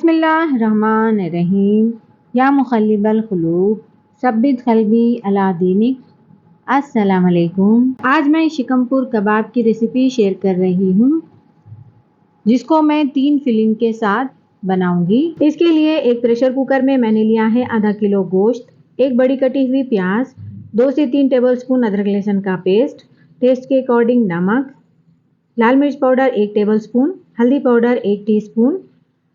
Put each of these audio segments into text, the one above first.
बिस्मिल्लाहिर्रहमानिर्रहीम। या मुक़ल्लिबल क़ुलूब सब्बित क़ल्बी अला दीनिक। अस्सलाम वालेकुम। आज मैं शिकमपुर कबाब की रेसिपी शेयर कर रही हूँ, जिसको मैं 3 फिलिंग के साथ बनाऊंगी। इसके लिए एक प्रेशर कुकर में मैंने लिया है आधा किलो गोश्त, एक बड़ी कटी हुई प्याज, 2 से 3 टेबलस्पून अदरक लहसुन का पेस्ट, टेस्ट के अकॉर्डिंग नमक, लाल मिर्च पाउडर 1 टेबलस्पून, हल्दी पाउडर 1 टीस्पून,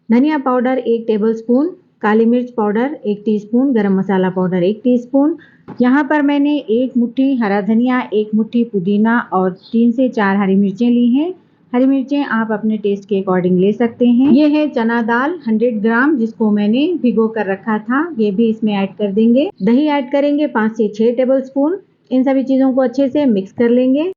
धनिया पाउडर 1 टेबलस्पून, काली मिर्च पाउडर 1 टीस्पून, गरम मसाला पाउडर 1 टीस्पून। यहाँ पर मैंने 1 मुट्ठी हरा धनिया, 1 मुट्ठी पुदीना और 3 से 4 हरी मिर्चें ली हैं। हरी मिर्चें आप अपने टेस्ट के अकॉर्डिंग ले सकते हैं। ये है चना दाल 100 ग्राम, जिसको मैंने भिगो कर रखा था, ये भी इसमें ऐड कर देंगे। दही ऐड करेंगे 5 से 6 टेबलस्पून। इन सभी चीज़ों को अच्छे से मिक्स कर लेंगे।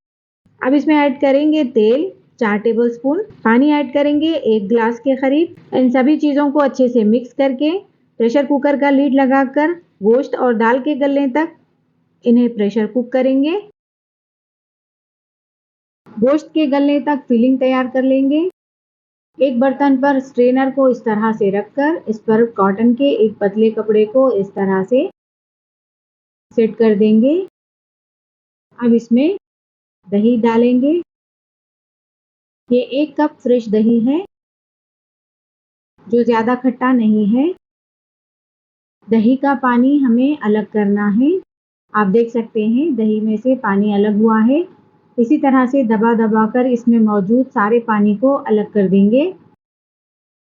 अब इसमें ऐड करेंगे तेल 4 टेबलस्पून, पानी ऐड करेंगे 1 गिलास के करीब। इन सभी चीज़ों को अच्छे से मिक्स करके प्रेशर कुकर का लीड लगाकर गोश्त और दाल के गलने तक इन्हें प्रेशर कुक करेंगे। गोश्त के गलने तक फिलिंग तैयार कर लेंगे। एक बर्तन पर स्ट्रेनर को इस तरह से रखकर इस पर कॉटन के एक पतले कपड़े को इस तरह से सेट कर देंगे। अब इसमें दही डालेंगे। ये 1 कप फ्रेश दही है, जो ज़्यादा खट्टा नहीं है। दही का पानी हमें अलग करना है। आप देख सकते हैं दही में से पानी अलग हुआ है। इसी तरह से दबा दबा कर इसमें मौजूद सारे पानी को अलग कर देंगे।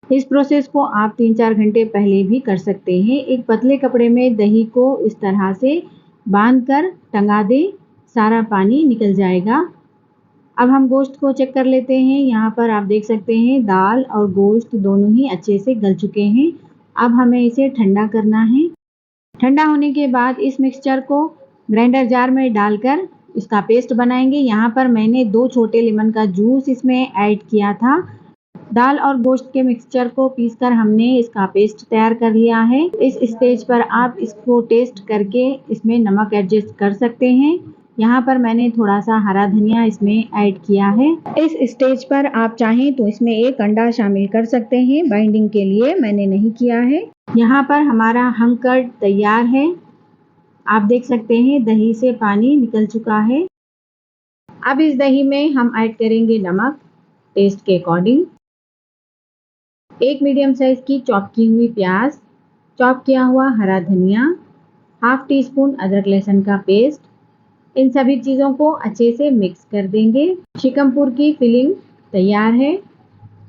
इस प्रोसेस को आप 3-4 घंटे पहले भी कर सकते हैं। एक पतले कपड़े में दही को इस तरह से बांधकर टंगा दें, सारा पानी निकल जाएगा। अब हम गोश्त को चेक कर लेते हैं। यहाँ पर आप देख सकते हैं दाल और गोश्त दोनों ही अच्छे से गल चुके हैं। अब हमें इसे ठंडा करना है। ठंडा होने के बाद इस मिक्सचर को ग्राइंडर जार में डालकर इसका पेस्ट बनाएंगे। यहाँ पर मैंने 2 छोटे लेमन का जूस इसमें ऐड किया था। दाल और गोश्त के मिक्सचर को पीसकर हमने इसका पेस्ट तैयार कर लिया है। इस स्टेज पर आप इसको टेस्ट करके इसमें नमक एडजस्ट कर सकते हैं। यहाँ पर मैंने थोड़ा सा हरा धनिया इसमें ऐड किया है। इस स्टेज पर आप चाहें तो इसमें 1 अंडा शामिल कर सकते हैं, बाइंडिंग के लिए। मैंने नहीं किया है। यहाँ पर हमारा हंग कर्ड तैयार है। आप देख सकते हैं दही से पानी निकल चुका है। अब इस दही में हम ऐड करेंगे नमक टेस्ट के अकॉर्डिंग, 1 मीडियम साइज की चॉप की हुई प्याज, चॉप किया हुआ हरा धनिया, हाफ टी स्पून अदरक लहसुन का पेस्ट। इन सभी चीज़ों को अच्छे से मिक्स कर देंगे। शिकमपुर की फिलिंग तैयार है।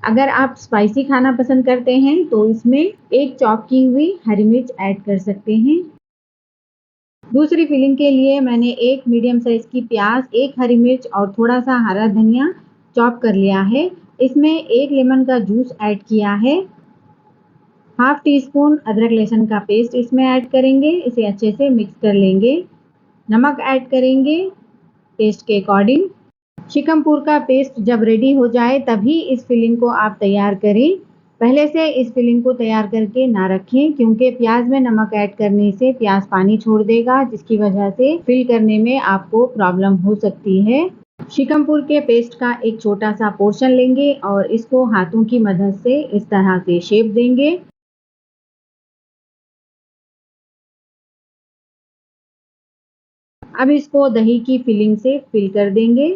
अगर आप स्पाइसी खाना पसंद करते हैं तो इसमें 1 चॉप की हुई हरी मिर्च ऐड कर सकते हैं। दूसरी फिलिंग के लिए मैंने 1 मीडियम साइज की प्याज, 1 हरी मिर्च और थोड़ा सा हरा धनिया चॉप कर लिया है। इसमें 1 लेमन का जूस ऐड किया है। हाफ टी स्पून अदरक लहसुन का पेस्ट इसमें ऐड करेंगे। इसे अच्छे से मिक्स कर लेंगे। नमक ऐड करेंगे टेस्ट के अकॉर्डिंग। शिकमपुर का पेस्ट जब रेडी हो जाए तभी इस फिलिंग को आप तैयार करें। पहले से इस फिलिंग को तैयार करके ना रखें, क्योंकि प्याज में नमक ऐड करने से प्याज पानी छोड़ देगा, जिसकी वजह से फिल करने में आपको प्रॉब्लम हो सकती है। शिकमपुर के पेस्ट का एक छोटा सा पोर्शन लेंगे और इसको हाथों की मदद से इस तरह से शेप देंगे। अब इसको दही की फिलिंग से फिल कर देंगे।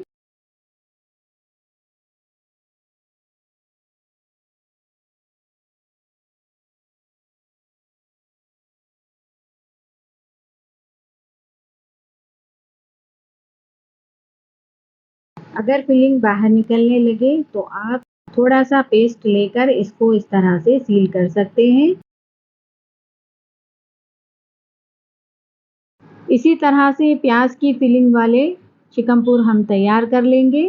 अगर फिलिंग बाहर निकलने लगे तो आप थोड़ा सा पेस्ट लेकर इसको इस तरह से सील कर सकते हैं। इसी तरह से प्याज की फिलिंग वाले शिकमपुर हम तैयार कर लेंगे।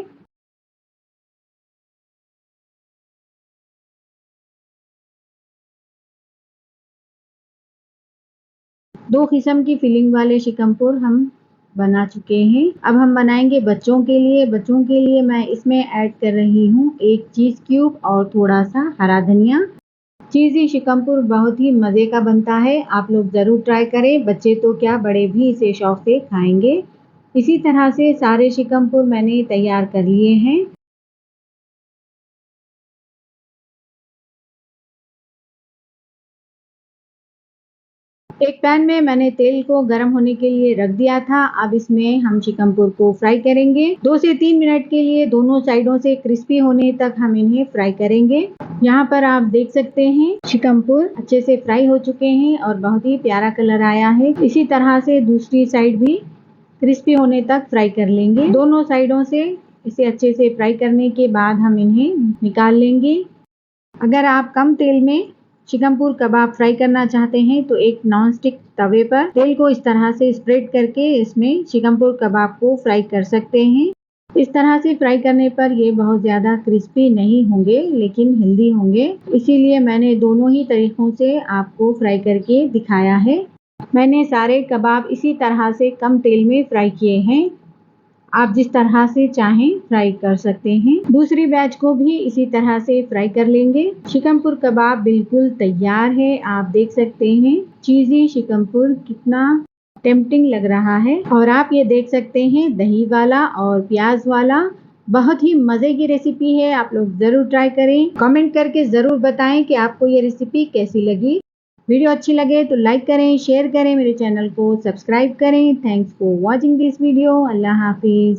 दो किस्म की फिलिंग वाले शिकमपुर हम बना चुके हैं। अब हम बनाएंगे बच्चों के लिए। बच्चों के लिए मैं इसमें ऐड कर रही हूँ 1 चीज़ क्यूब और थोड़ा सा हरा धनिया। चीज़ी शिकमपुर बहुत ही मज़े का बनता है। आप लोग ज़रूर ट्राई करें। बच्चे तो क्या, बड़े भी इसे शौक से खाएंगे। इसी तरह से सारे शिकमपुर मैंने तैयार कर लिए हैं। एक पैन में मैंने तेल को गर्म होने के लिए रख दिया था। अब इसमें हम चिकमपुर को फ्राई करेंगे। 2 से 3 मिनट के लिए दोनों साइडों से क्रिस्पी होने तक हम इन्हें फ्राई करेंगे। यहाँ पर आप देख सकते हैं चिकमपुर अच्छे से फ्राई हो चुके हैं और बहुत ही प्यारा कलर आया है। इसी तरह से दूसरी साइड भी क्रिस्पी होने तक फ्राई कर लेंगे। दोनों साइडों से इसे अच्छे से फ्राई करने के बाद हम इन्हें निकाल लेंगे। अगर आप कम तेल में चिकमपुर कबाब फ्राई करना चाहते हैं तो एक नॉन स्टिक तवे पर तेल को इस तरह से स्प्रेड करके इसमें चिकमपुर कबाब को फ्राई कर सकते हैं। इस तरह से फ्राई करने पर ये बहुत ज़्यादा क्रिस्पी नहीं होंगे लेकिन हेल्दी होंगे, इसीलिए मैंने दोनों ही तरीकों से आपको फ्राई करके दिखाया है। मैंने सारे कबाब इसी तरह से कम तेल में फ्राई किए हैं। आप जिस तरह से चाहें फ्राई कर सकते हैं। दूसरी बैच को भी इसी तरह से फ्राई कर लेंगे। चिकमपुर कबाब बिल्कुल तैयार है। आप देख सकते हैं चीज़ी चिकमपुर कितना टेम्पटिंग लग रहा है। और आप ये देख सकते हैं दही वाला और प्याज वाला बहुत ही मज़े की रेसिपी है। आप लोग ज़रूर ट्राई करें। कमेंट करके ज़रूर बताएं कि आपको ये रेसिपी कैसी लगी। वीडियो अच्छी लगे तो लाइक करें, शेयर करें, मेरे चैनल को सब्सक्राइब करें। Thanks for watching this video. अल्लाह हाफिज़।